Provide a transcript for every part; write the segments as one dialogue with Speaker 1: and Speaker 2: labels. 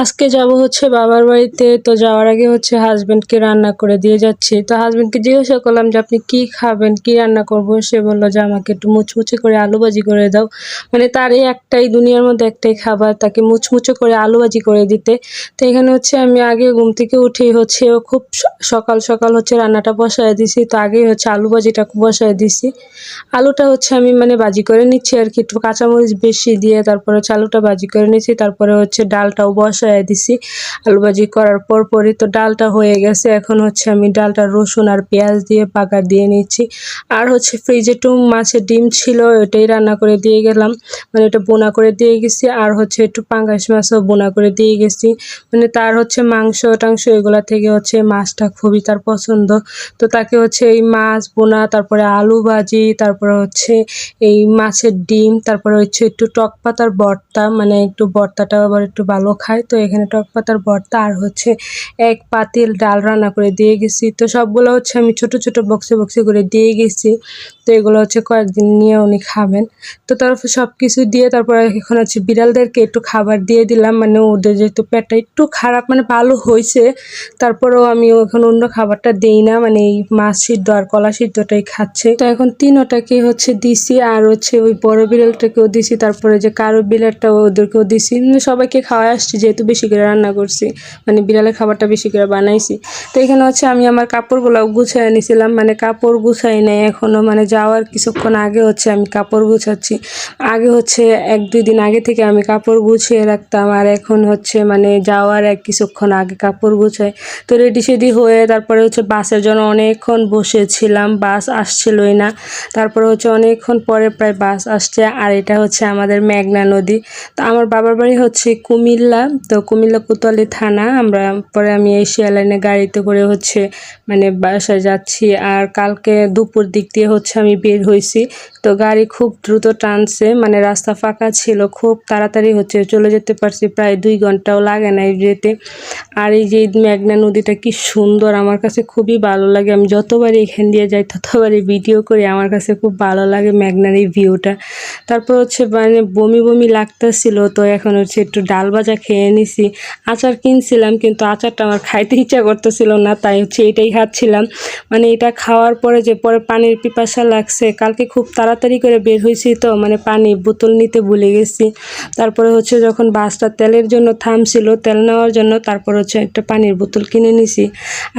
Speaker 1: আজকে যাব হচ্ছে বাবার বাড়িতে। তো যাওয়ার আগে হচ্ছে হাজবেন্ডকে রান্না করে দিয়ে যাচ্ছি। তো হাজবেন্ডকে জিজ্ঞাসা করলাম যে আপনি কি খাবেন, কি রান্না করব। সে বলল যে আমাকে একটু মুচমুচে করে আলু ভাজি করে দাও। মানে তার এই একটাই দুনিয়ার মধ্যে একটাই খাবার, তাকে মুচমুচে করে আলু ভাজি করে দিতে। তো এখানে হচ্ছে আমি আগে ঘুম থেকে উঠেই হচ্ছে খুব সকাল সকাল হচ্ছে রান্নাটা বসায় দিছি। তো আগেই হচ্ছে আলু ভাজিটা বসায় দিছি। আলুটা হচ্ছে আমি মানে ভাজি করে নিচ্ছি আর কি, একটু কাঁচামরিচ বেশি দিয়ে তারপরে হচ্ছে আলুটা ভাজি করে নিচ্ছি। তারপরে হচ্ছে ডালটাও বসায় দিছি আলু ভাজি করার পরই। তো ডালটা হয়ে গেছে, এখন হচ্ছে আমি ডালটা রসুন আর পেঁয়াজ দিয়ে পাকা দিয়ে নিচ্ছি। আর হচ্ছে ফ্রিজে একটু মাছের ডিম ছিল, ওটাই রান্না করে দিয়ে গেলাম, মানে এটা বোনা করে দিয়ে গেছি। আর হচ্ছে একটু পাঙ্গাস মাছও বোনা করে দিয়ে গেছি। মানে তার হচ্ছে মাংস টাংস এগুলা থেকে হচ্ছে মাছটা খুবই তার পছন্দ। তো তাকে হচ্ছে এই মাছ বোনা, তারপরে আলু ভাজি, তারপরে হচ্ছে এই মাছের ডিম, তারপরে হচ্ছে একটু টক পাতার ভর্তা, মানে একটু ভর্তাটা আবার একটু ভালো খায়। তো এখানে টক পাতার ভর্তা আর হচ্ছে এক পাতিল ডাল রান্না করে দিয়ে গেছি। তো সবগুলো হচ্ছে আমি ছোট ছোট বক্সে বক্সে করে দিয়ে গেছি। তো এগুলো হচ্ছে কয়েকদিন নিয়ে উনি খাবেন। তো তারপর সব কিছু দিয়ে তারপরে এখন হচ্ছে বিড়ালদেরকে একটু খাবার দিয়ে দিলাম, মানে ওদের যেহেতু পেটটা একটু খারাপ, মানে ভালো হয়েছে, তারপরেও আমি এখন অন্য খাবারটা দেই না, মানে এই মাছ সিদ্ধ আর কলা সিদ্ধটাই খাচ্ছে। তো এখন তিনোটাকে হচ্ছে দিছি, আর হচ্ছে ওই বড় বিড়ালটাকেও দিছি, তারপরে যে কারো বিড়ালটা ওদেরকেও দিছি। মানে সবাইকে খাওয়াই আসছি, যেহেতু বেশি করে রান্না করছি, মানে বিড়ালের খাবারটা বেশি করে বানাইছি। তো এখানে হচ্ছে আমি আমার কাপড়গুলো গুছাই নিয়েছিলাম, মানে কাপড় গুছাই নেই এখনো, মানে যাওয়ার কিছুক্ষণ আগে হচ্ছে আমি কাপড় গুছাচ্ছি। আগে হচ্ছে 1-2 দিন আগে থেকে আমি কাপড় গুছিয়ে রাখতাম, আর এখন হচ্ছে মানে যাওয়ার কিছুক্ষণ আগে কাপড় গুছাই। তো রেডি সেডি হয়ে তারপরে হচ্ছে বাসের জন্য অনেকক্ষণ বসেছিলাম, বাস আসছিলই না। তারপরে হচ্ছে অনেকক্ষণ পরে প্রায় বাস আসছে। আর এটা হচ্ছে আমাদের মেঘনা নদী। তো আমার বাবার বাড়ি হচ্ছে কুমিল্লা, তো কুমিল্লা কোতোয়ালি থানা। পরে আমি এশিয়া লাইনে গাড়িতে করে হচ্ছে মানে বাসায় যাচ্ছি। আর কালকে দুপুর দিক দিয়ে হচ্ছে আমি বের হয়েছি। তো গাড়ি খুব দ্রুত টানছে, মানে রাস্তা ফাঁকা ছিল, খুব তাড়াতাড়ি হচ্ছে চলে যেতে পারছি, প্রায় 2 ঘন্টাও লাগে না যেতে। আর এই যে মেঘনা নদীটা কি সুন্দর, আমার কাছে খুবই ভালো লাগে। আমি যতবারই এখান দিয়ে যাই ততবারই ভিডিও করি, আমার কাছে খুব ভালো লাগে মেঘনার এই ভিউটা। তারপর হচ্ছে মানে বমি বমি লাগতেছিল, তো এখন হচ্ছে একটু ডাল ভাজা খেয়ে নিছি। আচার কিনছিলাম, কিন্তু আচারটা আমার খাইতে ইচ্ছা করতেছিল না, তাই হচ্ছে এটাই খাচ্ছিলাম। মানে এটা খাওয়ার পরে যে পরে পানির পিপাসা লাগছে, কালকে খুব তাড়াতাড়ি করে বের হয়েছি, তো মানে পানি বোতল নিতে ভুলে গেছি। তারপরে হচ্ছে যখন বাসটা তেলের জন্য থামছিল, তেল নেওয়ার জন্য, তারপর হচ্ছে একটা পানির বোতল কিনে নিছি।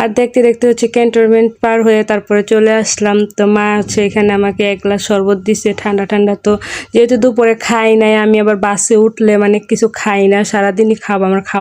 Speaker 1: আর দেখতে দেখতে হচ্ছে ক্যান্টনমেন্ট পার হয়ে তারপরে চলে আসলাম। তো মা হচ্ছে এখানে আমাকে 1 গ্লাস শরবত দিছে ঠান্ডা ঠান্ডা। তো যেহেতু দুপুরে খাই নাই, আমি আবার বাসে উঠলে মানে কিছু খাই না, সারাদিনই খাবো আমার খাওয়া।